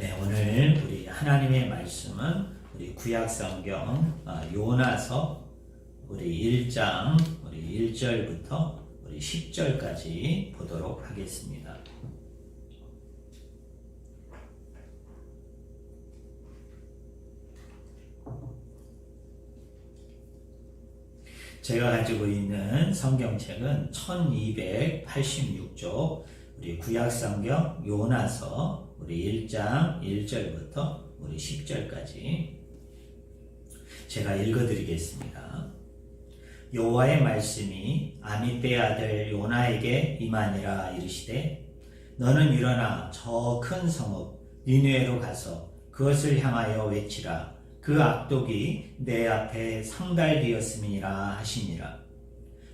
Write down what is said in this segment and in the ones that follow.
네, 오늘 우리 하나님의 말씀은 우리 구약성경 요나서 우리 1장 우리 1절부터 우리 10절까지 보도록 하겠습니다. 제가 가지고 있는 성경책은 1286쪽 우리 구약성경 요나서 우리 1장 1절부터 우리 10절까지 제가 읽어드리겠습니다. 여호와의 말씀이 아미떼의 아들 요나에게 임하니라 이르시되 너는 일어나 저 큰 성읍 니느웨로 가서 그것을 향하여 외치라. 그 악독이 내 앞에 상달되었음이라 하시니라.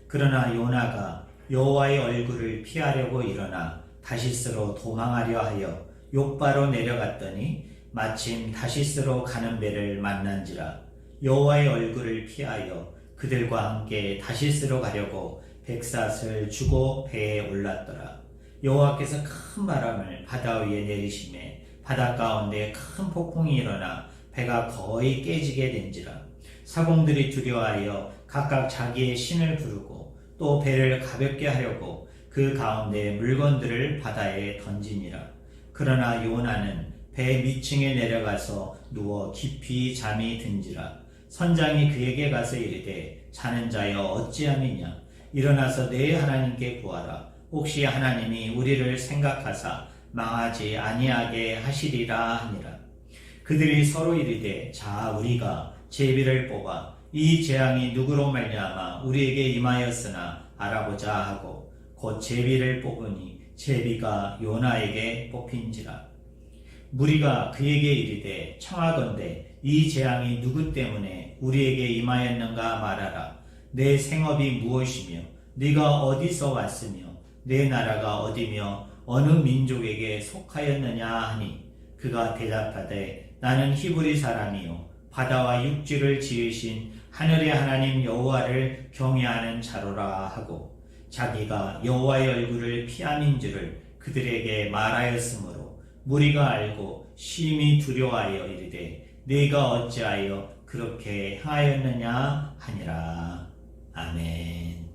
그러나 요나가 여호와의 얼굴을 피하려고 일어나 다시스로 도망하려 하여 욥바로 내려갔더니 마침 다시스로 가는 배를 만난지라. 여호와의 얼굴을 피하여 그들과 함께 다시스로 가려고 백삿을 주고 배에 올랐더라. 여호와께서 큰 바람을 바다 위에 내리시매 바다 가운데 큰 폭풍이 일어나 배가 거의 깨지게 된지라. 사공들이 두려워하여 각각 자기의 신을 부르고 또 배를 가볍게 하려고 그 가운데 물건들을 바다에 던지니라. 그러나 요나는 배 밑층에 내려가서 누워 깊이 잠이 든지라. 선장이 그에게 가서 이르되 자는 자여 어찌함이냐. 일어나서 내 하나님께 구하라. 혹시 하나님이 우리를 생각하사 망하지 아니하게 하시리라 하니라. 그들이 서로 이르되 자 우리가 제비를 뽑아 이 재앙이 누구로 말미암아 우리에게 임하였으나 알아보자 하고 곧 제비를 뽑으니 제비가 요나에게 뽑힌지라. 무리가 그에게 이르되 청하건대 이 재앙이 누구 때문에 우리에게 임하였는가 말하라. 내 생업이 무엇이며 네가 어디서 왔으며 내 나라가 어디며 어느 민족에게 속하였느냐 하니 그가 대답하되 나는 히브리 사람이요 바다와 육지를 지으신 하늘의 하나님 여호와를 경외하는 자로라 하고 자기가 여호와의 얼굴을 피함인 줄을 그들에게 말하였으므로 무리가 알고 심히 두려워하여 이르되 네가 어찌하여 그렇게 행하였느냐 하니라. 아멘.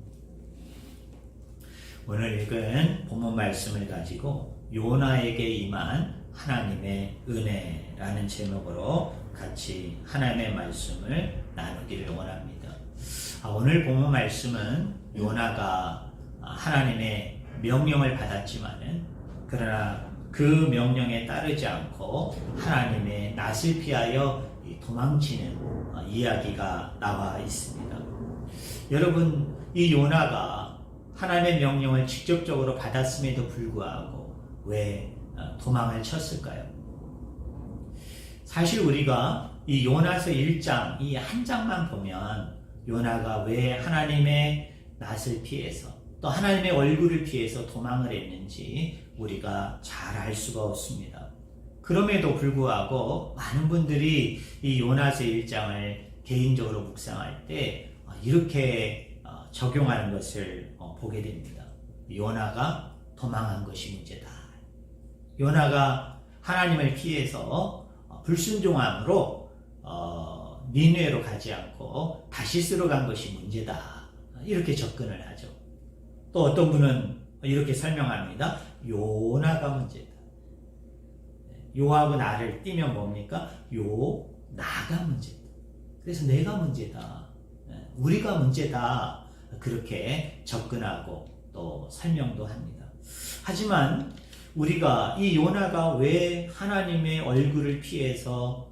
오늘 읽은 본문 말씀을 가지고 요나에게 임한 하나님의 은혜라는 제목으로 같이 하나님의 말씀을 나누기를 원합니다. 오늘 본문 말씀은 요나가 하나님의 명령을 받았지만은 그러나 그 명령에 따르지 않고 하나님의 낯을 피하여 도망치는 이야기가 나와 있습니다. 여러분, 이 요나가 하나님의 명령을 직접적으로 받았음에도 불구하고 왜 도망을 쳤을까요? 사실 우리가 이 요나서 1장 이 한 장만 보면 요나가 왜 하나님의 낯을 피해서 또 하나님의 얼굴을 피해서 도망을 했는지 우리가 잘 알 수가 없습니다. 그럼에도 불구하고 많은 분들이 이 요나서 1장을 개인적으로 묵상할 때 이렇게 적용하는 것을 보게 됩니다. 요나가 도망한 것이 문제다. 요나가 하나님을 피해서 불순종함으로 니느웨로 가지 않고 다시스로 간 것이 문제다. 이렇게 접근을 하죠. 또 어떤 분은 이렇게 설명합니다. 요나가 문제다. 요하고 나를 띄면 뭡니까? 나가 문제다. 그래서 내가 문제다. 우리가 문제다. 그렇게 접근하고 또 설명도 합니다. 하지만 우리가 이 요나가 왜 하나님의 얼굴을 피해서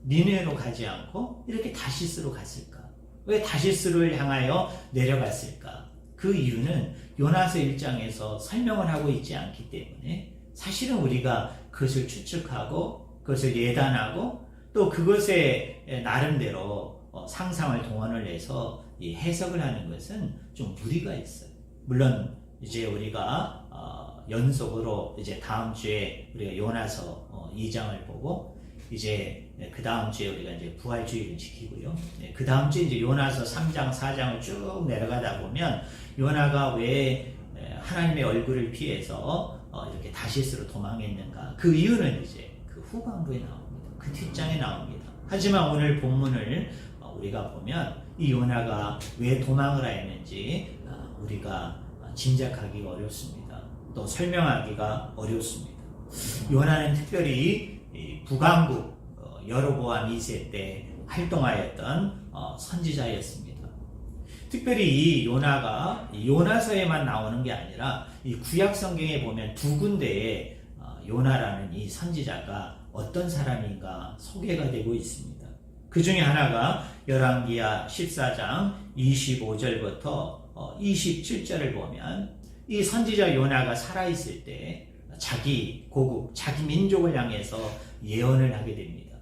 니느웨로 가지 않고 이렇게 다시스로 갔을까? 왜 다시스를 향하여 내려갔을까? 그 이유는 요나서 1장에서 설명을 하고 있지 않기 때문에 사실은 우리가 그것을 추측하고 그것을 예단하고 또 그것에 나름대로 상상을 동원을 해서 이 해석을 하는 것은 좀 무리가 있어요. 물론 이제 우리가 연속으로 이제 다음 주에 우리가 요나서 2장을 보고 이제 그 다음 주에 우리가 이제 부활주의를 지키고요. 그 다음 주에 이제 요나서 3장, 4장을 쭉 내려가다 보면 요나가 왜 하나님의 얼굴을 피해서 이렇게 다시스로 도망했는가? 그 이유는 이제 그 후반부에 나옵니다. 그 뒷장에 나옵니다. 하지만 오늘 본문을 우리가 보면 이 요나가 왜 도망을 했는지 우리가 짐작하기 어렵습니다. 또 설명하기가 어렵습니다. 요나는 특별히 북왕국 여로보암 2세 때 활동하였던 선지자였습니다. 특별히 이 요나가 요나서에만 나오는 게 아니라 이 구약 성경에 보면 두 군데에 요나라는 이 선지자가 어떤 사람인가 소개가 되고 있습니다. 그 중에 하나가 열왕기하 14장 25절부터 27절을 보면 이 선지자 요나가 살아있을 때 자기 고국, 자기 민족을 향해서 예언을 하게 됩니다.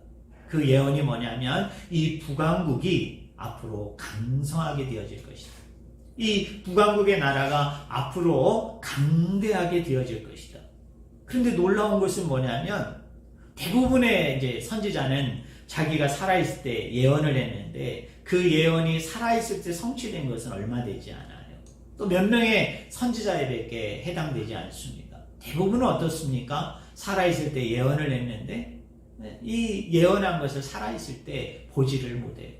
그 예언이 뭐냐면 이 북왕국이 앞으로 강성하게 되어질 것이다. 이 북왕국의 나라가 앞으로 강대하게 되어질 것이다. 그런데 놀라운 것은 뭐냐면 대부분의 이제 선지자는 자기가 살아있을 때 예언을 했는데 그 예언이 살아있을 때 성취된 것은 얼마 되지 않아요. 또 몇 명의 선지자에게 해당되지 않습니다. 대부분은 어떻습니까? 살아있을 때 예언을 했는데 이 예언한 것을 살아있을 때 보지를 못해요.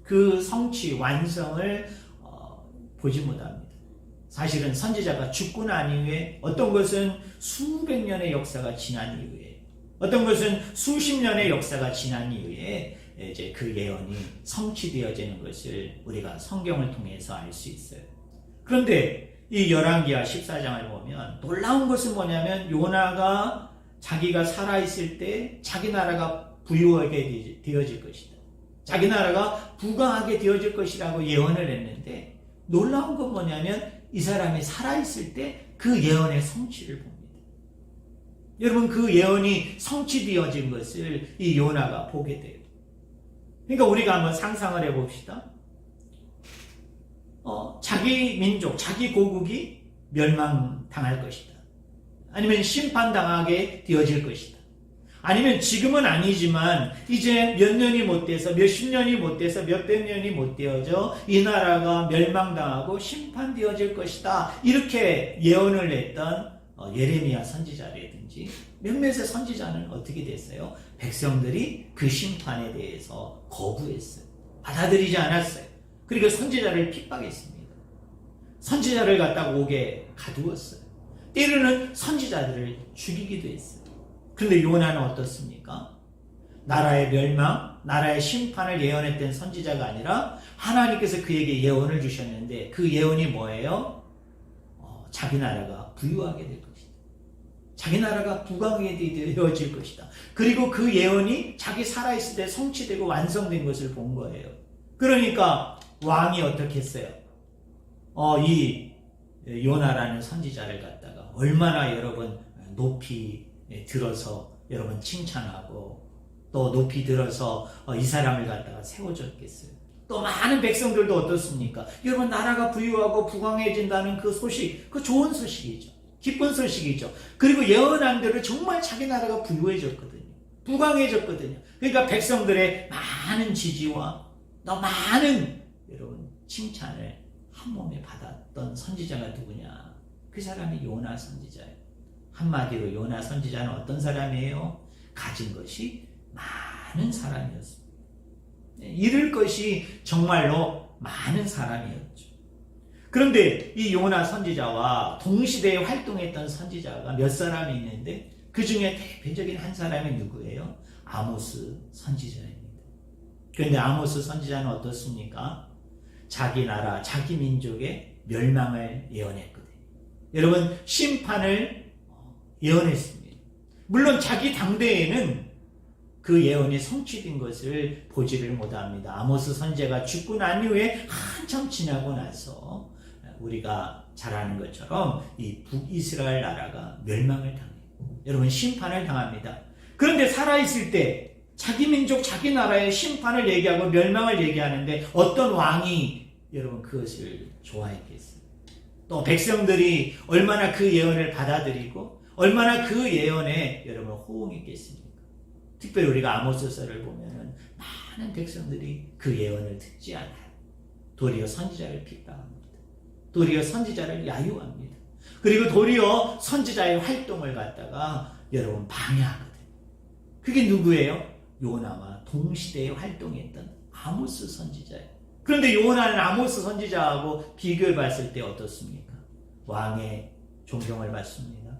그 성취, 완성을 보지 못합니다. 사실은 선지자가 죽고 난 이후에 어떤 것은 수백 년의 역사가 지난 이후에 어떤 것은 수십 년의 역사가 지난 이후에 이제 그 예언이 성취되어지는 것을 우리가 성경을 통해서 알 수 있어요. 그런데 이 열왕기하 14장을 보면 놀라운 것은 뭐냐면 요나가 자기가 살아있을 때 자기 나라가 부유하게 되어질 것이다. 자기 나라가 부강하게 되어질 것이라고 예언을 했는데 놀라운 건 뭐냐면 이 사람이 살아있을 때 그 예언의 성취를 봅니다. 여러분 그 예언이 성취되어진 것을 이 요나가 보게 돼요. 그러니까 우리가 한번 상상을 해봅시다. 자기 민족, 자기 고국이 멸망당할 것이다. 아니면 심판당하게 되어질 것이다. 아니면 지금은 아니지만 이제 몇 년이 못 돼서 몇십 년이 못 돼서 몇백 년이 못 되어져 이 나라가 멸망당하고 심판되어질 것이다. 이렇게 예언을 했던 예레미야 선지자라든지 몇몇의 선지자는 어떻게 됐어요? 백성들이 그 심판에 대해서 거부했어요. 받아들이지 않았어요. 그리고 선지자를 핍박했습니다. 선지자를 갖다가 옥에 가두었어요. 때로는 선지자들을 죽이기도 했어요. 그런데 요나는 어떻습니까? 나라의 멸망, 나라의 심판을 예언했던 선지자가 아니라 하나님께서 그에게 예언을 주셨는데 그 예언이 뭐예요? 자기 나라가 부유하게 될 것이다. 자기 나라가 부강하게 되어질 것이다. 그리고 그 예언이 자기 살아있을 때 성취되고 완성된 것을 본 거예요. 그러니까 왕이 어떻게 했어요? 이 요나라는 선지자를 갖다가 얼마나 여러분 높이 들어서 여러분 칭찬하고 또 높이 들어서 이 사람을 갖다가 세워줬겠어요. 또 많은 백성들도 어떻습니까? 여러분 나라가 부유하고 부강해진다는 그 소식, 그 좋은 소식이죠. 기쁜 소식이죠. 그리고 예언한 대로 정말 자기 나라가 부유해졌거든요. 부강해졌거든요. 그러니까 백성들의 많은 지지와 또 많은 여러분 칭찬을 한 몸에 받았던 선지자가 누구냐? 그 사람이 요나 선지자예요. 한마디로 요나 선지자는 어떤 사람이에요? 가진 것이 많은 사람이었습니다. 잃을 것이 정말로 많은 사람이었죠. 그런데 이 요나 선지자와 동시대에 활동했던 선지자가 몇 사람이 있는데 그 중에 대표적인 한 사람이 누구예요? 아모스 선지자입니다. 그런데 아모스 선지자는 어떻습니까? 자기 나라, 자기 민족의 멸망을 예언했거든요. 여러분 심판을 예언했습니다. 물론 자기 당대에는 그 예언이 성취된 것을 보지를 못합니다. 아모스 선지자가 죽고 난 이후에 한참 지나고 나서 우리가 잘 아는 것처럼 이 북이스라엘 나라가 멸망을 당해요. 여러분 심판을 당합니다. 그런데 살아있을 때 자기 민족, 자기 나라의 심판을 얘기하고 멸망을 얘기하는데 어떤 왕이 여러분 그것을 좋아했겠어요? 또 백성들이 얼마나 그 예언을 받아들이고 얼마나 그 예언에 여러분 호응했겠습니까? 특별히 우리가 아모스서를 보면은 많은 백성들이 그 예언을 듣지 않아요. 도리어 선지자를 핍박합니다. 도리어 선지자를 야유합니다. 그리고 도리어 선지자의 활동을 갖다가 여러분 방해하거든요. 그게 누구예요? 요나와 동시대에 활동했던 아모스 선지자예요. 그런데 요나는 아모스 선지자하고 비교해 봤을 때 어떻습니까? 왕의 존경을 받습니다.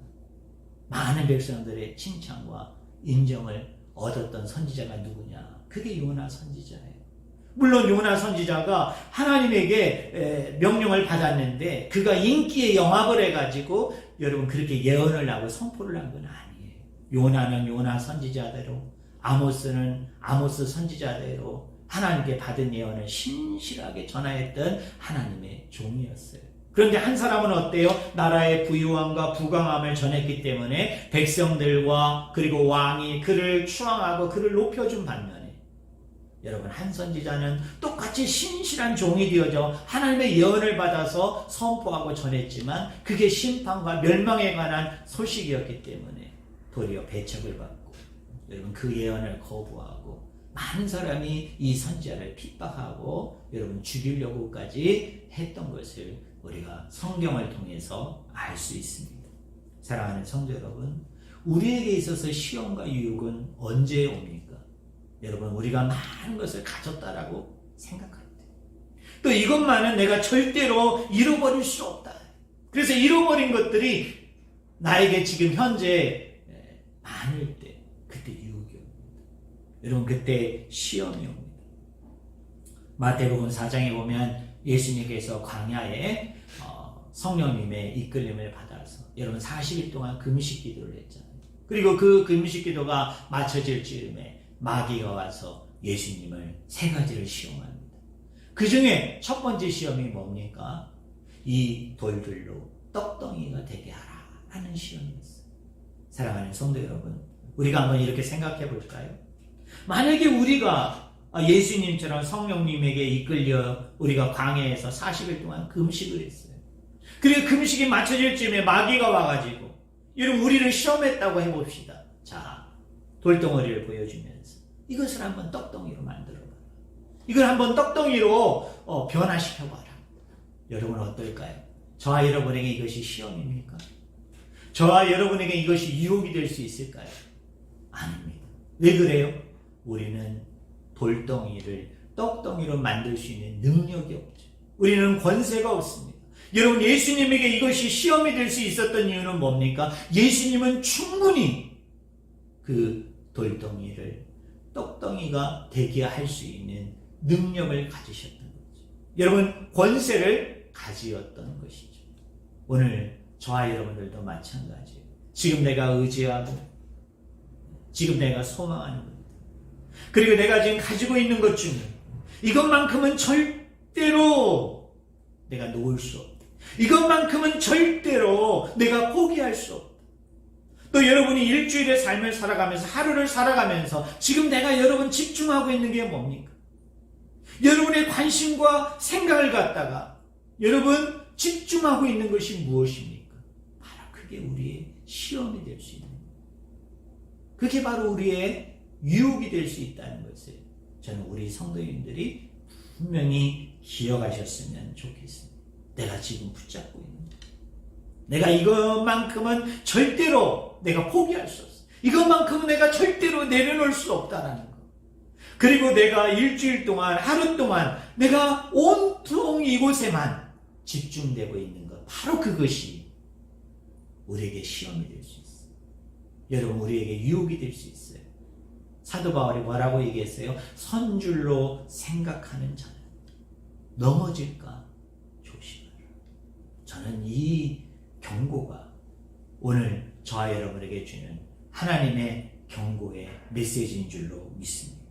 많은 백성들의 칭찬과 인정을 얻었던 선지자가 누구냐? 그게 요나 선지자예요. 물론 요나 선지자가 하나님에게 명령을 받았는데 그가 인기에 영합을 해가지고 여러분 그렇게 예언을 하고 선포를 한 건 아니에요. 요나는 요나 선지자대로, 아모스는 아모스 선지자대로 하나님께 받은 예언을 신실하게 전하였던 하나님의 종이었어요. 그런데 한 사람은 어때요? 나라의 부유함과 부강함을 전했기 때문에 백성들과 그리고 왕이 그를 추앙하고 그를 높여준 반면에 여러분 한 선지자는 똑같이 신실한 종이 되어져 하나님의 예언을 받아서 선포하고 전했지만 그게 심판과 멸망에 관한 소식이었기 때문에 도리어 배척을 받고 여러분 그 예언을 거부하고 많은 사람이 이 선지자를 핍박하고 여러분 죽이려고까지 했던 것을 우리가 성경을 통해서 알 수 있습니다. 사랑하는 성도 여러분, 우리에게 있어서 시험과 유혹은 언제 옵니까? 여러분 우리가 많은 것을 가졌다라고 생각할 때, 또 이것만은 내가 절대로 잃어버릴 수 없다. 그래서 잃어버린 것들이 나에게 지금 현재 많을 때 그때 유혹이 옵니다. 여러분 그때 시험이 옵니다. 마태복음 4장에 보면 예수님께서 광야에 성령님의 이끌림을 받아서 여러분 40일 동안 금식 기도를 했잖아요. 그리고 그 금식 기도가 마쳐질 즈음에 마귀가 와서 예수님을 세 가지를 시험합니다. 그 중에 첫 번째 시험이 뭡니까? 이 돌들로 떡덩이가 되게 하라 하는 시험이었어요. 사랑하는 성도 여러분, 우리가 한번 이렇게 생각해 볼까요? 만약에 우리가 예수님처럼 성령님에게 이끌려 우리가 광야에서 40일 동안 금식을 했어요. 그리고 금식이 맞춰질 즈음에 마귀가 와가지고 여러분 우리를 시험했다고 해봅시다. 자, 돌덩어리를 보여주면서 이것을 한번 떡덩이로 만들어봐라. 이걸 한번 떡덩이로 변화시켜봐라. 여러분 어떨까요? 저와 여러분에게 이것이 시험입니까? 저와 여러분에게 이것이 유혹이 될 수 있을까요? 아닙니다. 왜 그래요? 우리는 돌덩이를 떡덩이로 만들 수 있는 능력이 없죠. 우리는 권세가 없습니다. 여러분 예수님에게 이것이 시험이 될 수 있었던 이유는 뭡니까? 예수님은 충분히 그 돌덩이를 떡덩이가 되게 할 수 있는 능력을 가지셨던 거죠. 여러분 권세를 가지었던 것이죠. 오늘 저와 여러분들도 마찬가지예요. 지금 내가 의지하고 지금 내가 소망하는 것, 그리고 내가 지금 가지고 있는 것 중에 이것만큼은 절대로 내가 놓을 수 없다. 이것만큼은 절대로 내가 포기할 수 없다. 또 여러분이 일주일의 삶을 살아가면서 하루를 살아가면서 지금 내가 여러분 집중하고 있는 게 뭡니까? 여러분의 관심과 생각을 갖다가 여러분 집중하고 있는 것이 무엇입니까? 바로 그게 우리의 시험이 될 수 있는 거예요. 그게 바로 우리의 유혹이 될 수 있다는 것을 저는 우리 성도님들이 분명히 기억하셨으면 좋겠습니다. 내가 지금 붙잡고 있는 것, 내가 이것만큼은 절대로 내가 포기할 수 없어. 이것만큼은 내가 절대로 내려놓을 수 없다라는 것. 그리고 내가 일주일 동안, 하루 동안 내가 온통 이곳에만 집중되고 있는 것, 바로 그것이 우리에게 시험이 될 수 있어요. 여러분 우리에게 유혹이 될 수 있어요. 사도 바울이 뭐라고 얘기했어요? 선줄로 생각하는 자는 넘어질까 조심하라. 저는 이 경고가 오늘 저와 여러분에게 주는 하나님의 경고의 메시지인 줄로 믿습니다.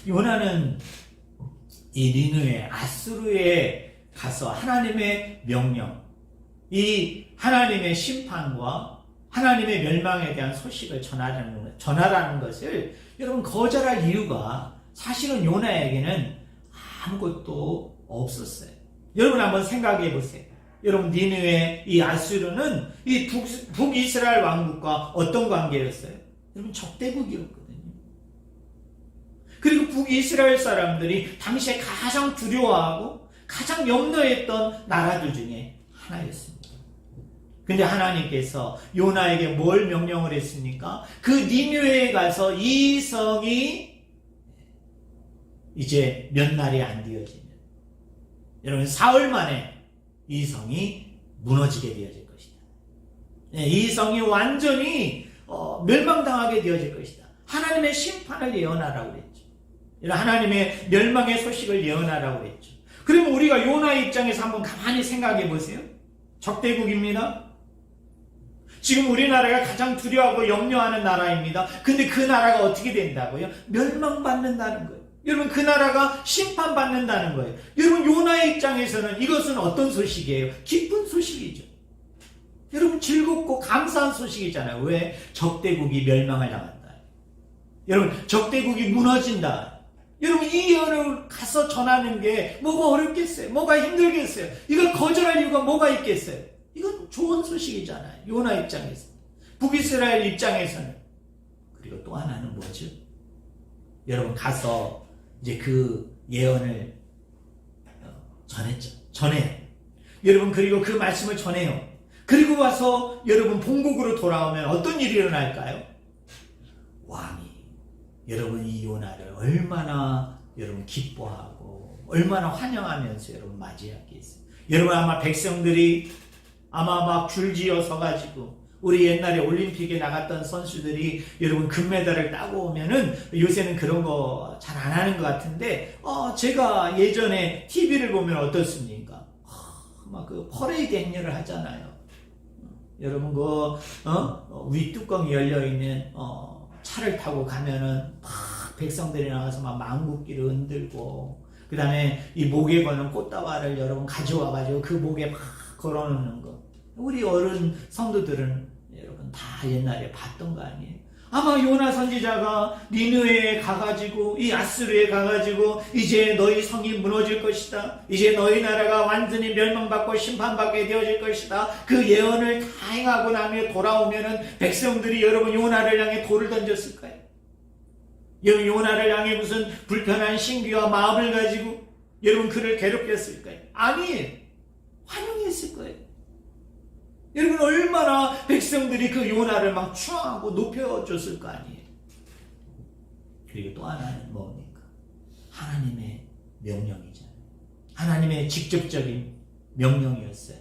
요나는 이 니느웨 아수르에 가서 하나님의 명령, 이 하나님의 심판과 하나님의 멸망에 대한 소식을 전하라는 것을 여러분 거절할 이유가 사실은 요나에게는 아무것도 없었어요. 여러분 한번 생각해 보세요. 여러분 니느웨 이 아수르는 이 북이스라엘 왕국과 어떤 관계였어요? 여러분 적대국이었거든요. 그리고 북이스라엘 사람들이 당시에 가장 두려워하고 가장 염려했던 나라들 중에 하나였습니다. 근데 하나님께서 요나에게 뭘 명령을 했습니까? 그 니느웨에 가서 이 성이 이제 몇 날이 안 되어지면, 여러분 사흘 만에 이 성이 무너지게 되어질 것이다. 이 성이 완전히 멸망당하게 되어질 것이다. 하나님의 심판을 예언하라고 그랬죠. 하나님의 멸망의 소식을 예언하라고 그랬죠. 그러면 우리가 요나의 입장에서 한번 가만히 생각해 보세요. 적대국입니다. 지금 우리나라가 가장 두려워하고 염려하는 나라입니다. 근데 그 나라가 어떻게 된다고요? 멸망받는다는 거예요. 여러분, 그 나라가 심판받는다는 거예요. 여러분, 요나의 입장에서는 이것은 어떤 소식이에요? 기쁜 소식이죠. 여러분, 즐겁고 감사한 소식이잖아요. 왜? 적대국이 멸망을 당한다. 여러분, 적대국이 무너진다. 여러분, 이 예언을 가서 전하는 게 뭐가 어렵겠어요? 뭐가 힘들겠어요? 이걸 거절할 이유가 뭐가 있겠어요? 이건 좋은 소식이잖아요. 요나 입장에서. 북이스라엘 입장에서는. 그리고 또 하나는 뭐죠? 여러분, 가서 이제 그 예언을 전했죠. 전해요. 여러분, 그리고 그 말씀을 전해요. 그리고 와서 여러분 본국으로 돌아오면 어떤 일이 일어날까요? 왕이 여러분 이 요나를 얼마나 여러분 기뻐하고 얼마나 환영하면서 여러분 맞이하겠어요. 여러분, 아마 백성들이 아마 막 줄지어 서가지고, 우리 옛날에 올림픽에 나갔던 선수들이 여러분 금메달을 따고 오면은, 요새는 그런 거 잘 안 하는 것 같은데, 제가 예전에 TV를 보면 어떻습니까? 막 그 퍼레이드 행렬을 하잖아요. 여러분 윗뚜껑이 열려있는 차를 타고 가면은 막 백성들이 나가서 막 망국기를 흔들고, 그 다음에 이 목에 거는 꽃다발을 여러분 가져와가지고 그 목에 막 걸어놓는 거. 우리 어른 성도들은 여러분 다 옛날에 봤던 거 아니에요? 아마 요나 선지자가 니느웨에 가가지고, 이 아스루에 가가지고, 이제 너희 성이 무너질 것이다, 이제 너희 나라가 완전히 멸망받고 심판받게 되어질 것이다, 그 예언을 다 행하고 나면 돌아오면은 백성들이 여러분 요나를 향해 돌을 던졌을까요? 여러분, 요나를 향해 무슨 불편한 신기와 마음을 가지고 여러분 그를 괴롭혔을까요? 아니에요. 환영했을 거예요. 여러분, 얼마나 백성들이 그 요나를 막 추앙하고 높여줬을 거 아니에요. 그리고 또 하나는 뭡니까? 하나님의 명령이잖아요. 하나님의 직접적인 명령이었어요.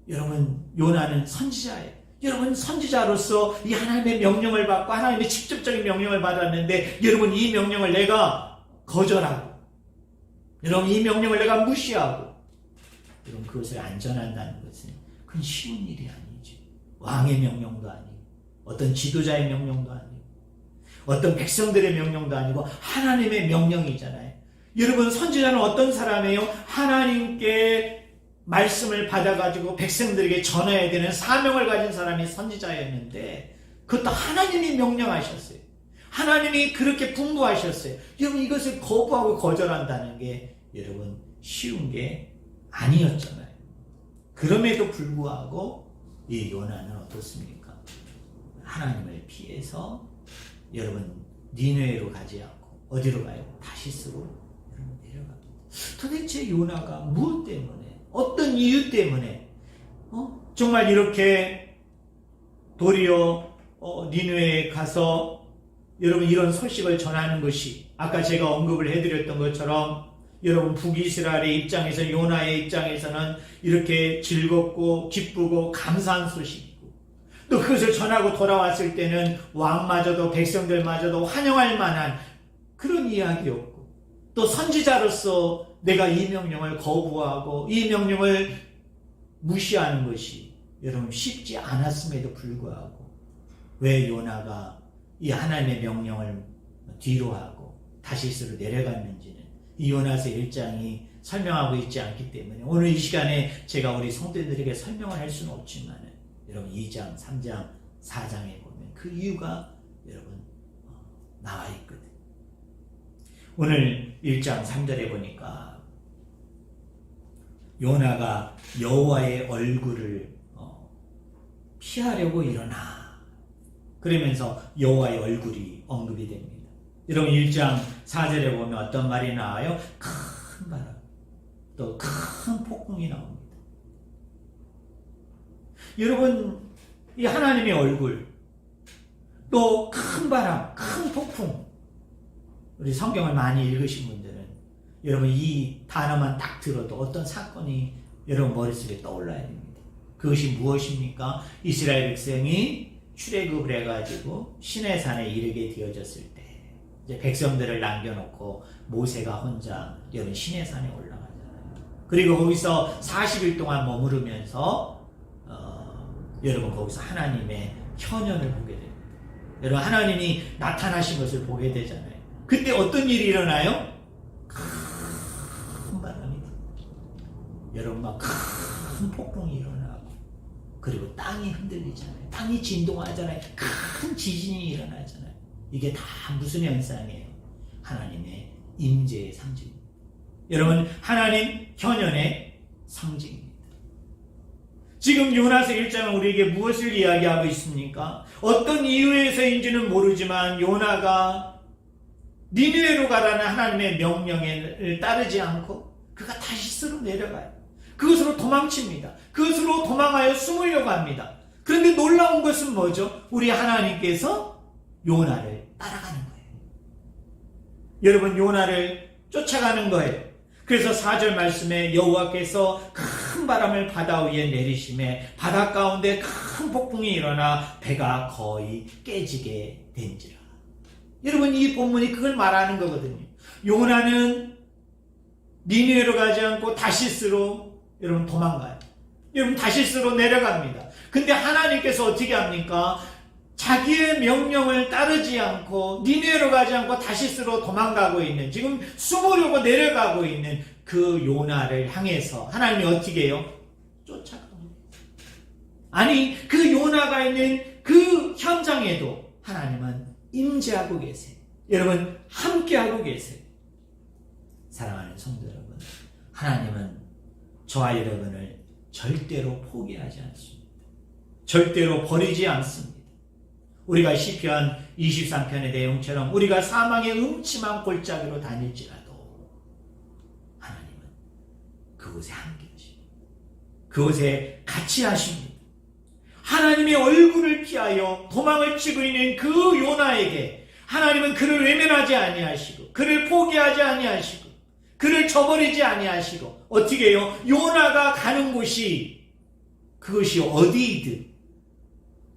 여러분, 요나는 선지자예요. 여러분, 선지자로서 이 하나님의 명령을 받고 하나님의 직접적인 명령을 받았는데, 여러분 이 명령을 내가 거절하고, 여러분 이 명령을 내가 무시하고, 여러분 그것을 안전한다는 것은 그건 쉬운 일이 아니죠. 왕의 명령도 아니고, 어떤 지도자의 명령도 아니고, 어떤 백성들의 명령도 아니고, 하나님의 명령이잖아요. 여러분, 선지자는 어떤 사람이에요? 하나님께 말씀을 받아가지고 백성들에게 전해야 되는 사명을 가진 사람이 선지자였는데, 그것도 하나님이 명령하셨어요. 하나님이 그렇게 분부하셨어요. 여러분, 이것을 거부하고 거절한다는 게 여러분 쉬운 게 아니었잖아요. 그럼에도 불구하고 이 요나는 어떻습니까? 하나님을 피해서 여러분 니느웨로 가지 않고 어디로 가요? 다시스로 여러분 내려갑니다. 도대체 요나가 무엇 때문에, 어떤 이유 때문에 정말 이렇게 도리어 니느웨에 가서 여러분 이런 소식을 전하는 것이, 아까 제가 언급을 해드렸던 것처럼 여러분 북이스라엘의 입장에서, 요나의 입장에서는 이렇게 즐겁고 기쁘고 감사한 소식이고, 또 그것을 전하고 돌아왔을 때는 왕마저도 백성들마저도 환영할 만한 그런 이야기였고, 또 선지자로서 내가 이 명령을 거부하고 이 명령을 무시하는 것이 여러분 쉽지 않았음에도 불구하고, 왜 요나가 이 하나님의 명령을 뒤로 하고 다시스로 내려갔는지는 이 요나서 1장이 설명하고 있지 않기 때문에, 오늘 이 시간에 제가 우리 성도들에게 설명을 할 수는 없지만, 여러분 2장, 3장, 4장에 보면 그 이유가 여러분 나와 있거든요. 오늘 1장 3절에 보니까 요나가 여호와의 얼굴을 피하려고 일어나, 그러면서 여호와의 얼굴이 언급이 됩니다. 여러분 1장 4절에 보면 어떤 말이 나와요? 큰 바람, 또 큰 폭풍이 나옵니다. 여러분, 이 하나님의 얼굴, 또 큰 바람, 큰 폭풍, 우리 성경을 많이 읽으신 분들은 여러분 이 단어만 딱 들어도 어떤 사건이 여러분 머릿속에 떠올라야 됩니다. 그것이 무엇입니까? 이스라엘 백성이 출애굽을 해가지고 시내산에 이르게 되어졌을 때 이제 백성들을 남겨놓고 모세가 혼자 여러분 시내산에 올라가잖아요. 그리고 거기서 40일 동안 머무르면서 여러분 거기서 하나님의 현현을 보게 됩니다. 여러분 하나님이 나타나신 것을 보게 되잖아요. 그때 어떤 일이 일어나요? 큰 바람이, 여러분 막 큰 폭풍이 일어나고, 그리고 땅이 흔들리잖아요. 땅이 진동하잖아요. 큰 지진이 일어나잖아요. 이게 다 무슨 현상이에요? 하나님의 임재의 상징입니다. 여러분 하나님 현현의 상징입니다. 지금 요나서 1장은 우리에게 무엇을 이야기하고 있습니까? 어떤 이유에서인지는 모르지만 요나가 니느웨로 가라는 하나님의 명령을 따르지 않고 그가 다시스로 내려가요. 그것으로 도망칩니다. 그것으로 도망하여 숨으려고 합니다. 그런데 놀라운 것은 뭐죠? 우리 하나님께서 요나를 따라가는 거예요. 여러분 요나를 쫓아가는 거예요. 그래서 4절 말씀에 여호와께서 큰 바람을 바다 위에 내리심에 바다 가운데 큰 폭풍이 일어나 배가 거의 깨지게 된지라. 여러분 이 본문이 그걸 말하는 거거든요. 요나는 니느웨로 가지 않고 다시스로 여러분 도망가요. 여러분 다시스로 내려갑니다. 근데 하나님께서 어떻게 합니까? 자기의 명령을 따르지 않고 니느웨로 가지 않고 다시스로 도망가고 있는, 지금 숨으려고 내려가고 있는 그 요나를 향해서 하나님이 어떻게 해요? 쫓아갑니다. 아니 그 요나가 있는 그 현장에도 하나님은 임재하고 계세요. 여러분 함께하고 계세요. 사랑하는 성도 여러분, 하나님은 저와 여러분을 절대로 포기하지 않습니다. 절대로 버리지 않습니다. 우리가 시편 23편의 내용처럼 우리가 사망의 음침한 골짜기로 다닐지라도 하나님은 그곳에 함께 하십니다. 그곳에 같이 하십니다. 하나님의 얼굴을 피하여 도망을 치고 있는 그 요나에게 하나님은 그를 외면하지 아니하시고 그를 포기하지 아니하시고 그를 저버리지 아니하시고 어떻게 해요? 요나가 가는 곳이 그것이 어디이든,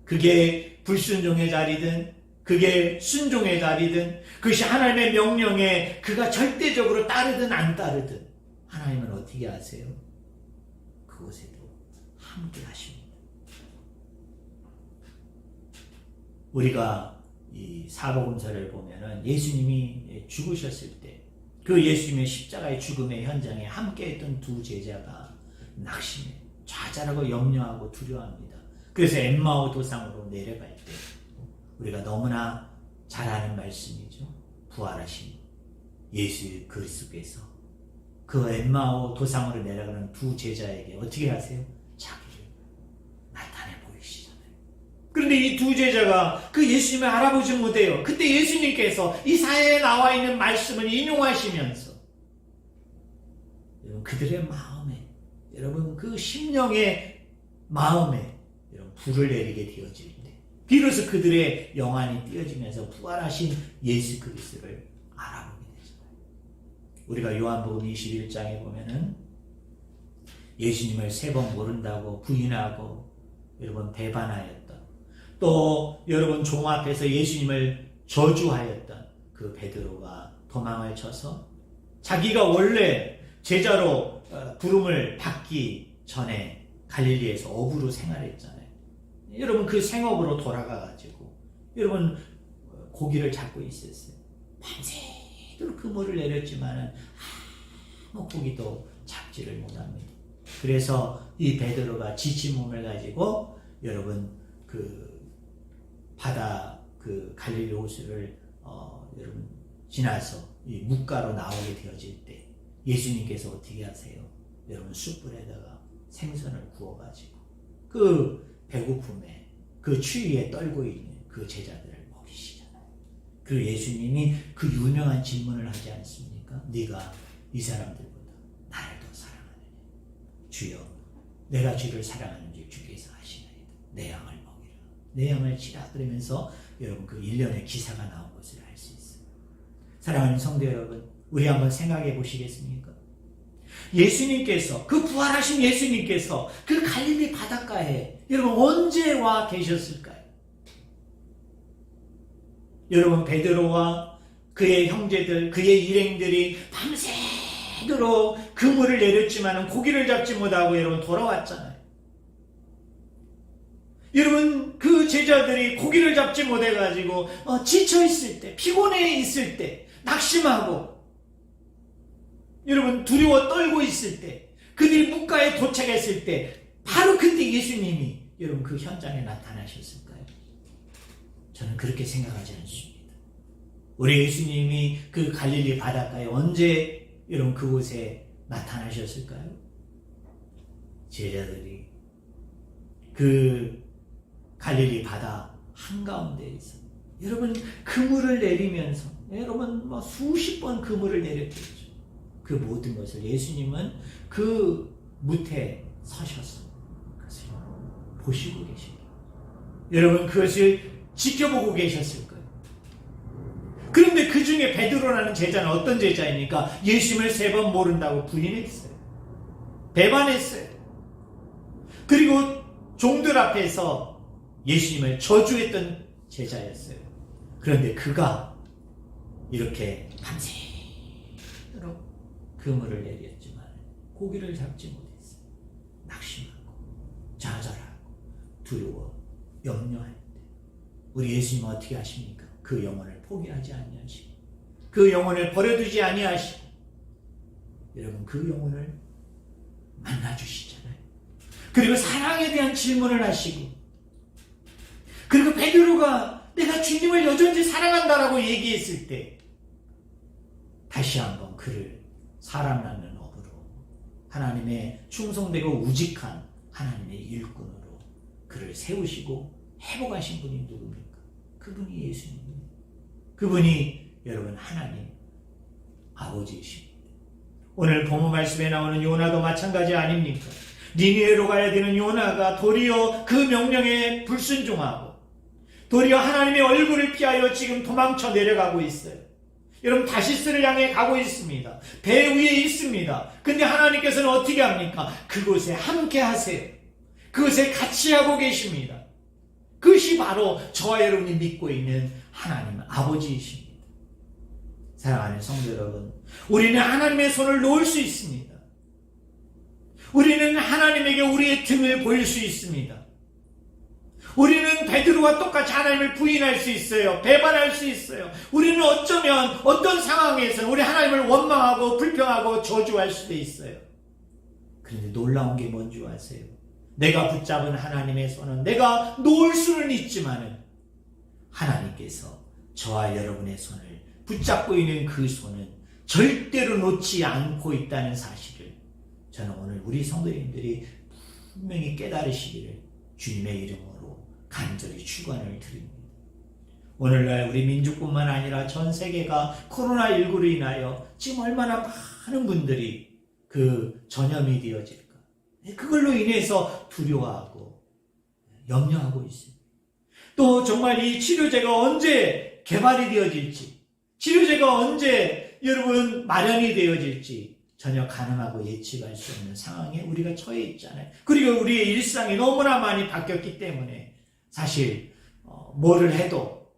그게 불순종의 자리든 그게 순종의 자리든 그것이 하나님의 명령에 그가 절대적으로 따르든 안 따르든 하나님은 어떻게 하세요? 그곳에도 함께 하십니다. 우리가 이 사복음서를 보면은 예수님이 죽으셨을 때 그 예수님의 십자가의 죽음의 현장에 함께했던 두 제자가 낙심해 좌절하고 염려하고 두려워합니다. 그래서 엠마오 도상으로 내려갈 때 우리가 너무나 잘 아는 말씀이죠. 부활하신 예수 그리스도께서 그 엠마오 도상으로 내려가는 두 제자에게 어떻게 하세요? 자기를 나타내 보이시잖아요. 그런데 이 두 제자가 그 예수님을 알아보지 못해요. 그때 예수님께서 이 사회에 나와 있는 말씀을 인용하시면서 여러분 그들의 마음에, 여러분 그 심령의 마음에 여러분 불을 내리게 되어질 때 비로소 그들의 영안이 띄어지면서 부활하신 예수 그리스도를 알아보게 되잖아요. 우리가 요한복음 21장에 보면은 예수님을 3번 모른다고 부인하고 여러분 배반하였던, 또 여러분 종 앞에서 예수님을 저주하였던 그 베드로가 도망을 쳐서 자기가 원래 제자로 부름을 받기 전에 갈릴리에서 어부로 생활했잖아요. 여러분 그 생업으로 돌아가가지고 여러분 고기를 잡고 있었어요. 밤새도록 그물을 내렸지만은 아무 고기도 잡지를 못합니다. 그래서 이 베드로가 지친 몸을 가지고 여러분 그 바다 그 갈릴리 호수를 여러분 지나서 이 뭇가로 나오게 되어질 때 예수님께서 어떻게 하세요? 여러분 숯불에다가 생선을 구워가지고 그 배고픔에 그 추위에 떨고 있는 그 제자들을 먹이시잖아요. 그리고 예수님이 그 유명한 질문을 하지 않습니까? 네가 이 사람들보다 나를 더 사랑하느냐? 주여, 내가 주를 사랑하는지 주께서 아시나이까? 내 양을 먹이라. 내 양을 치라. 그러면서 여러분 그 일련의 기사가 나온 것을 알 수 있어요. 사랑하는 성도 여러분, 우리 한번 생각해 보시겠습니까? 예수님께서, 그 부활하신 예수님께서 그 갈릴리 바닷가에 여러분 언제 와 계셨을까요? 여러분, 베드로와 그의 형제들, 그의 일행들이 밤새도록 그물을 내렸지만 고기를 잡지 못하고 여러분 돌아왔잖아요. 여러분, 그 제자들이 고기를 잡지 못해가지고 지쳐있을 때, 피곤해 있을 때, 낙심하고 여러분 두려워 떨고 있을 때, 그들이 뭇가에 도착했을 때 바로 그때 예수님이 여러분 그 현장에 나타나셨을까요? 저는 그렇게 생각하지 않습니다. 우리 예수님이 그 갈릴리 바닷가에 언제 여러분 그곳에 나타나셨을까요? 제자들이 그 갈릴리 바다 한가운데에서 여러분 그물을 내리면서 여러분 수십 번 그물을 내렸겠죠. 그 모든 것을 예수님은 그 무태에 서셔서 그것을 보시고 계십니다. 여러분 그것을 지켜보고 계셨을 거예요. 그런데 그 중에 베드로라는 제자는 어떤 제자입니까? 예수님을 3번 모른다고 부인했어요. 배반했어요. 그리고 종들 앞에서 예수님을 저주했던 제자였어요. 그런데 그가 이렇게 밤새도록 그물을 내렸지만 고기를 잡지 못했어요. 낙심하고 좌절하고 두려워 염려할 때 우리 예수님은 어떻게 하십니까? 그 영혼을 포기하지 아니하시고 그 영혼을 버려두지 아니하시고 여러분 그 영혼을 만나주시잖아요. 그리고 사랑에 대한 질문을 하시고 그리고 베드로가 내가 주님을 여전히 사랑한다라고 얘기했을 때 다시 한번 그를 사람 낳는 업으로 하나님의 충성되고 우직한 하나님의 일꾼으로 그를 세우시고 회복하신 분이 누굽니까? 그분이 예수님입니다. 그분이 여러분 하나님 아버지이십니다. 오늘 본문 말씀에 나오는 요나도 마찬가지 아닙니까? 니느웨로 가야 되는 요나가 도리어 그 명령에 불순종하고 도리어 하나님의 얼굴을 피하여 지금 도망쳐 내려가고 있어요. 여러분 다시스를 향해 가고 있습니다. 배 위에 있습니다. 근데 하나님께서는 어떻게 합니까? 그곳에 함께 하세요. 그곳에 같이 하고 계십니다. 그것이 바로 저와 여러분이 믿고 있는 하나님 아버지이십니다. 사랑하는 성도 여러분, 우리는 하나님의 손을 놓을 수 있습니다. 우리는 하나님에게 우리의 등을 보일 수 있습니다. 우리는 베드로와 똑같이 하나님을 부인할 수 있어요. 배반할 수 있어요. 우리는 어쩌면 어떤 상황에서는 우리 하나님을 원망하고 불평하고 저주할 수도 있어요. 그런데 놀라운 게 뭔지 아세요? 내가 붙잡은 하나님의 손은 내가 놓을 수는 있지만은 하나님께서 저와 여러분의 손을 붙잡고 있는 그 손은 절대로 놓지 않고 있다는 사실을 저는 오늘 우리 성도님들이 분명히 깨달으시기를 주님의 이름으로 간절히 축원을 드립니다. 오늘날 우리 민족뿐만 아니라 전 세계가 코로나19로 인하여 지금 얼마나 많은 분들이 그 전염이 되어질까. 그걸로 인해서 두려워하고 염려하고 있습니다. 또 정말 이 치료제가 언제 개발이 되어질지, 치료제가 언제 여러분 마련이 되어질지 전혀 가늠하고 예측할 수 없는 상황에 우리가 처해 있잖아요. 그리고 우리의 일상이 너무나 많이 바뀌었기 때문에 사실 뭐를 해도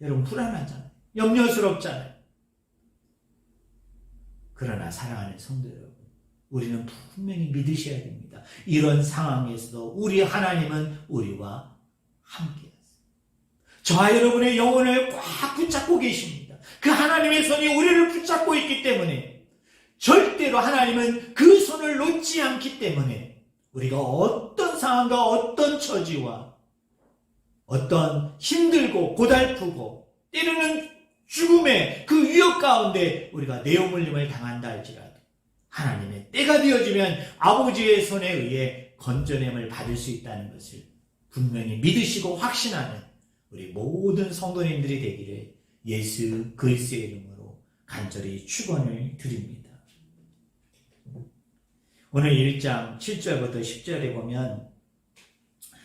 여러분 불안하잖아요. 염려스럽잖아요. 그러나 사랑하는 성도 여러분, 우리는 분명히 믿으셔야 됩니다. 이런 상황에서도 우리 하나님은 우리와 함께 하세요. 저와 여러분의 영혼을 꽉 붙잡고 계십니다. 그 하나님의 손이 우리를 붙잡고 있기 때문에 절대로 하나님은 그 손을 놓지 않기 때문에 우리가 어떤 상황과 어떤 처지와 어떤 힘들고 고달프고 때로는 죽음의 그 위협 가운데 우리가 내어물림을 당한다 할지라도 하나님의 때가 되어지면 아버지의 손에 의해 건져냄을 받을 수 있다는 것을 분명히 믿으시고 확신하는 우리 모든 성도님들이 되기를 예수 그리스도의 이름으로 간절히 축원을 드립니다. 오늘 1장 7절부터 10절에 보면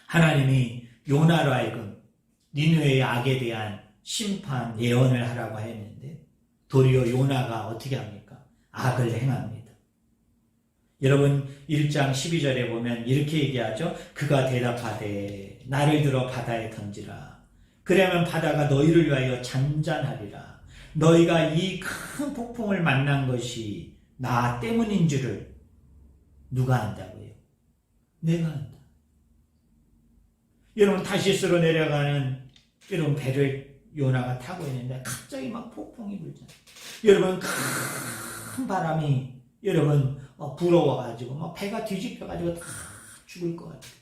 하나님이 요나로 하여금 니느웨의 악에 대한 심판 예언을 하라고 했는데 도리어 요나가 어떻게 합니까? 악을 행합니다. 여러분 1장 12절에 보면 이렇게 얘기하죠. 그가 대답하되 나를 들어 바다에 던지라. 그러면 바다가 너희를 위하여 잔잔하리라. 너희가 이 큰 폭풍을 만난 것이 나 때문인 줄을 누가 안다고요? 내가 안다. 여러분 타시스로 내려가는 여러분 배를 요나가 타고 있는데 갑자기 막 폭풍이 불잖아요. 여러분 큰 바람이 여러분 불어와가지고 막 배가 뒤집혀가지고 다 죽을 것 같아요.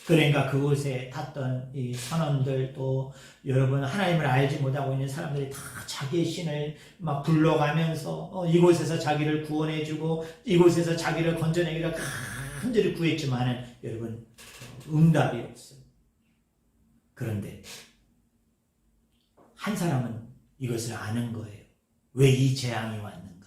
그러니까 그곳에 탔던 이 선원들 또 여러분 하나님을 알지 못하고 있는 사람들이 다 자기의 신을 막 불러가면서 이곳에서 자기를 구원해주고 이곳에서 자기를 건져내기를 간절히 구했지만은 여러분 응답이 없어요. 그런데 한 사람은 이것을 아는 거예요. 왜 이 재앙이 왔는가?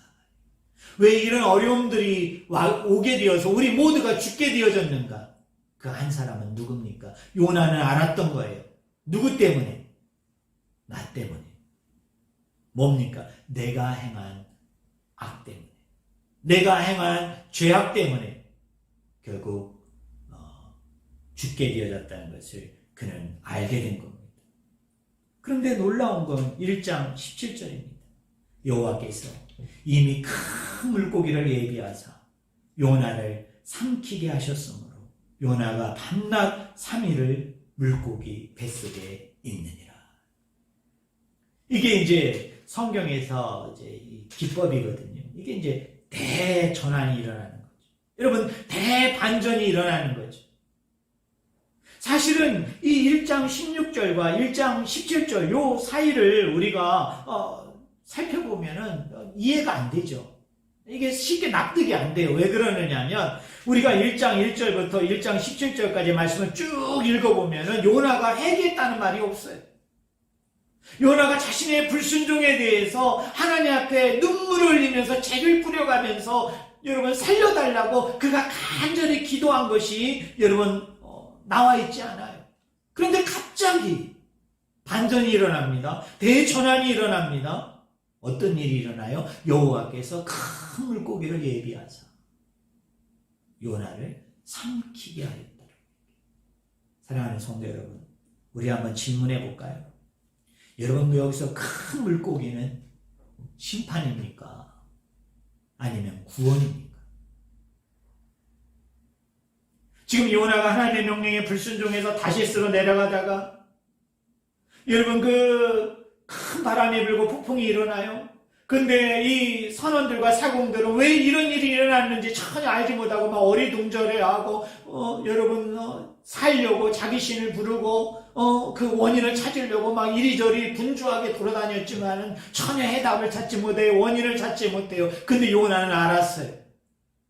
왜 이런 어려움들이 오게 되어서 우리 모두가 죽게 되어졌는가? 그 한 사람은 누굽니까? 요나는 알았던 거예요. 누구 때문에? 나 때문에. 뭡니까? 내가 행한 악 때문에. 내가 행한 죄악 때문에 결국 죽게 되어졌다는 것을 그는 알게 된 겁니다. 그런데 놀라운 건 1장 17절입니다. 여호와께서 이미 큰 물고기를 예비하사 요나를 삼키게 하셨으므로 요나가 밤낮 3일을 물고기 뱃속에 있느니라. 이게 이제 성경에서 이제 이 기법이거든요. 이게 이제 대전환이 일어나는 거죠. 여러분 대반전이 일어나는 거죠. 사실은 이 1장 16절과 1장 17절 요 사이를 우리가 살펴보면은 이해가 안 되죠. 이게 쉽게 납득이 안 돼요. 왜 그러느냐면 우리가 1장 1절부터 1장 17절까지 말씀을 쭉 읽어보면은 요나가 회개했다는 말이 없어요. 요나가 자신의 불순종에 대해서 하나님 앞에 눈물을 흘리면서 죄를 뿌려가면서 여러분 살려달라고 그가 간절히 기도한 것이 여러분 나와 있지 않아요. 그런데 갑자기 반전이 일어납니다. 대전환이 일어납니다. 어떤 일이 일어나요? 여호와께서 큰 물고기를 예비하사 요나를 삼키게 하였다. 사랑하는 성도 여러분, 우리 한번 질문해 볼까요? 여러분 여기서 큰 물고기는 심판입니까? 아니면 구원입니까? 지금 요나가 하나님의 명령에 불순종해서 다시스로 내려가다가 여러분 그 큰 바람이 불고 폭풍이 일어나요. 근데 이 선원들과 사공들은 왜 이런 일이 일어났는지 전혀 알지 못하고 막 어리둥절해하고 여러분 살려고 자기 신을 부르고 그 원인을 찾으려고 막 이리저리 분주하게 돌아다녔지만은 전혀 해답을 찾지 못해요. 원인을 찾지 못해요. 근데 요나는 알았어요.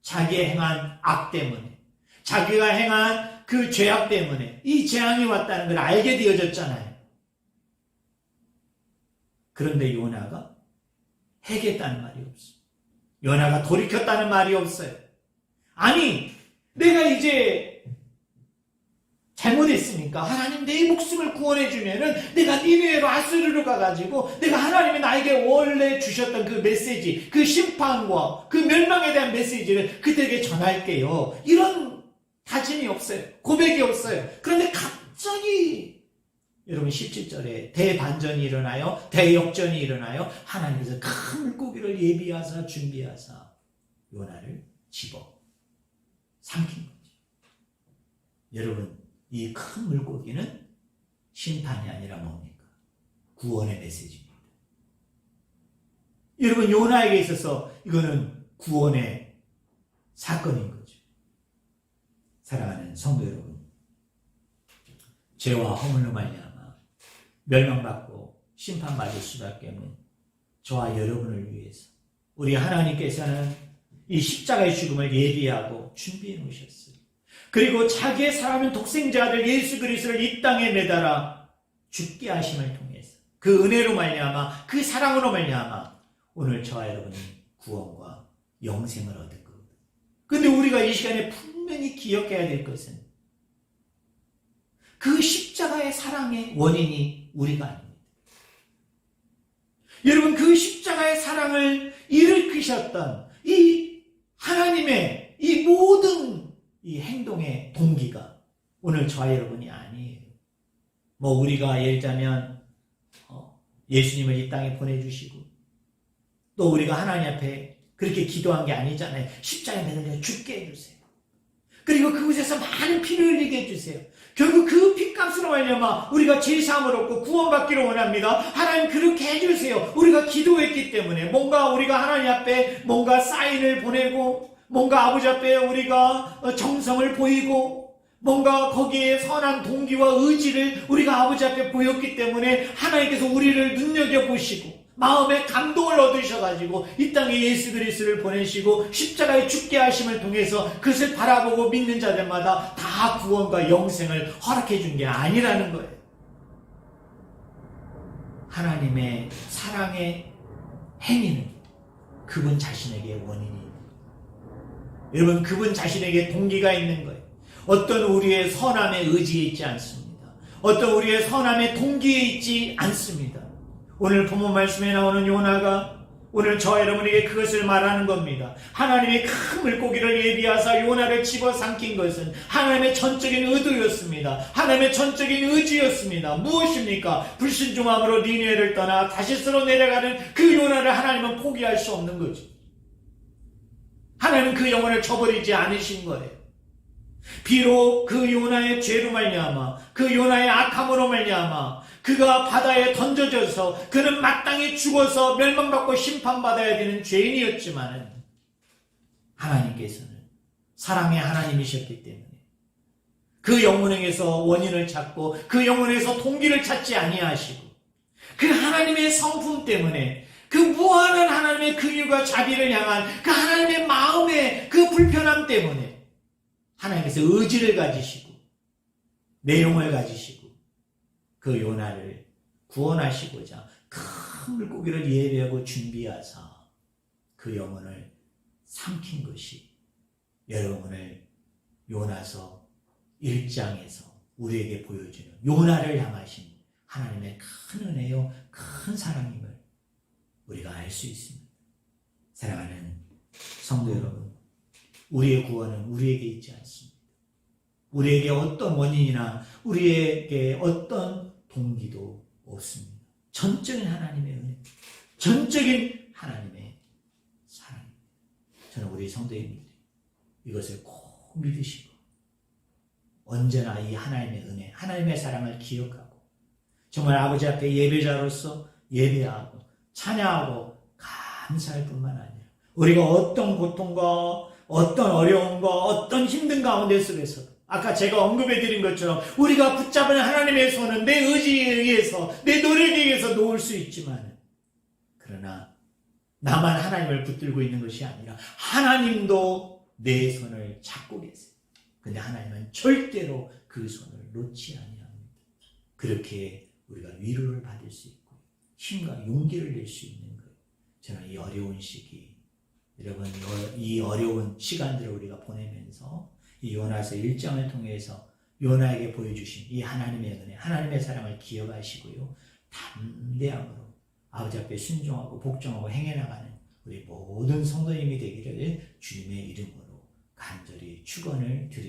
자기의 행한 악 때문에, 자기가 행한 그 죄악 때문에 이 재앙이 왔다는 걸 알게 되어졌잖아요. 그런데 요나가 회개했다는 말이 없어요. 요나가 돌이켰다는 말이 없어요. 아니, 내가 이제 잘못했으니까 하나님 내 목숨을 구원해주면은 내가 니느웨로 아수르로 가가지고 내가 하나님이 나에게 원래 주셨던 그 메시지, 그 심판과 그 멸망에 대한 메시지를 그들에게 전할게요. 이런 다짐이 없어요. 고백이 없어요. 그런데 갑자기 여러분 17절에 대반전이 일어나요. 대역전이 일어나요. 하나님께서 큰 물고기를 예비하사 준비하사 요나를 집어 삼킨 거죠. 여러분 이 큰 물고기는 심판이 아니라 뭡니까? 구원의 메시지입니다. 여러분 요나에게 있어서 이거는 구원의 사건인 거죠. 사랑하는 성도 여러분, 죄와 허물로 말미암아 멸망받고 심판받을 수밖에 없는 저와 여러분을 위해서 우리 하나님께서는 이 십자가의 죽음을 예비하고 준비해 놓으셨어요. 그리고 자기의 사랑하는 독생자 아들 예수 그리스도를 이 땅에 매달아 죽게 하심을 통해서 그 은혜로 말미암아 그 사랑으로 말미암아 오늘 저와 여러분이 구원과 영생을 얻을 거거든요. 근데 우리가 이 시간에 분명히 기억해야 될 것은 그 십자가의 사랑의 원인이 우리가 아닙니다. 여러분, 그 십자가의 사랑을 일으키셨던 이 하나님의 이 모든 이 행동의 동기가 오늘 저와 여러분이 아니에요. 뭐 우리가 예를 들자면 예수님을 이 땅에 보내주시고 또 우리가 하나님 앞에 그렇게 기도한 게 아니잖아요. 십자가에 매달려 죽게 해주세요. 그리고 그곳에서 많은 피를 흘리게 해주세요. 결국 그 피값으로 말미암아 우리가 죄사함을 얻고 구원받기를 원합니다. 하나님 그렇게 해주세요. 우리가 기도했기 때문에 뭔가 우리가 하나님 앞에 뭔가 사인을 보내고 뭔가 아버지 앞에 우리가 정성을 보이고 뭔가 거기에 선한 동기와 의지를 우리가 아버지 앞에 보였기 때문에 하나님께서 우리를 눈여겨보시고 마음에 감동을 얻으셔가지고 이 땅에 예수 그리스도를 보내시고 십자가에 죽게 하심을 통해서 그것을 바라보고 믿는 자들마다 다 구원과 영생을 허락해 준 게 아니라는 거예요. 하나님의 사랑의 행위는 그분 자신에게 원인입니다. 여러분, 그분 자신에게 동기가 있는 거예요. 어떤 우리의 선함에 의지해 있지 않습니다. 어떤 우리의 선함에 동기에 있지 않습니다. 오늘 본문 말씀에 나오는 요나가 오늘 저와 여러분에게 그것을 말하는 겁니다. 하나님의 큰 물고기를 예비하사 요나를 집어삼킨 것은 하나님의 전적인 의도였습니다. 하나님의 전적인 의지였습니다. 무엇입니까? 불순종함으로 니느웨를 떠나 다시스로 내려가는 그 요나를 하나님은 포기할 수 없는 거죠. 하나님은 그 영혼을 저버리지 않으신 거예요. 비록 그 요나의 죄로 말미암아 그 요나의 악함으로 말미암아 그가 바다에 던져져서 그는 마땅히 죽어서 멸망받고 심판받아야 되는 죄인이었지만 하나님께서는 사랑의 하나님이셨기 때문에 그 영혼에게서 원인을 찾고 그 영혼에서 동기를 찾지 아니하시고 그 하나님의 성품 때문에 그 무한한 하나님의 긍휼과 자비를 향한 그 하나님의 마음의 그 불편함 때문에 하나님께서 의지를 가지시고 내용을 가지시고 그 요나를 구원하시고자 큰 물고기를 예배하고 준비하사 그 영혼을 삼킨 것이 여러분을 요나서 1장에서 우리에게 보여주는 요나를 향하신 하나님의 큰 은혜요 큰 사랑임을 우리가 알 수 있습니다. 사랑하는 성도 여러분, 우리의 구원은 우리에게 있지 않습니다. 우리에게 어떤 원인이나 우리에게 어떤 동기도 없습니다. 전적인 하나님의 은혜, 전적인 하나님의 사랑입니다. 저는 우리 성도님들 이것을 꼭 믿으시고 언제나 이 하나님의 은혜, 하나님의 사랑을 기억하고 정말 아버지 앞에 예배자로서 예배하고 찬양하고 감사할 뿐만 아니라 우리가 어떤 고통과 어떤 어려움과 어떤 힘든 가운데 속에서 아까 제가 언급해드린 것처럼 우리가 붙잡은 하나님의 손은 내 의지에 의해서 내 노력에 의해서 놓을 수 있지만 그러나 나만 하나님을 붙들고 있는 것이 아니라 하나님도 내 손을 잡고 계세요. 근데 하나님은 절대로 그 손을 놓지 아니합니다. 그렇게 우리가 위로를 받을 수 있고 힘과 용기를 낼 수 있는 거예요. 저는 이 어려운 시기 여러분 이 어려운 시간들을 우리가 보내면서 이 요나서 1장을 통해서 요나에게 보여주신 이 하나님의 은혜, 하나님의 사랑을 기억하시고요. 담대함으로 아버지 앞에 순종하고 복종하고 행해나가는 우리 모든 성도님이 되기를 주님의 이름으로 간절히 축원을 드립니다.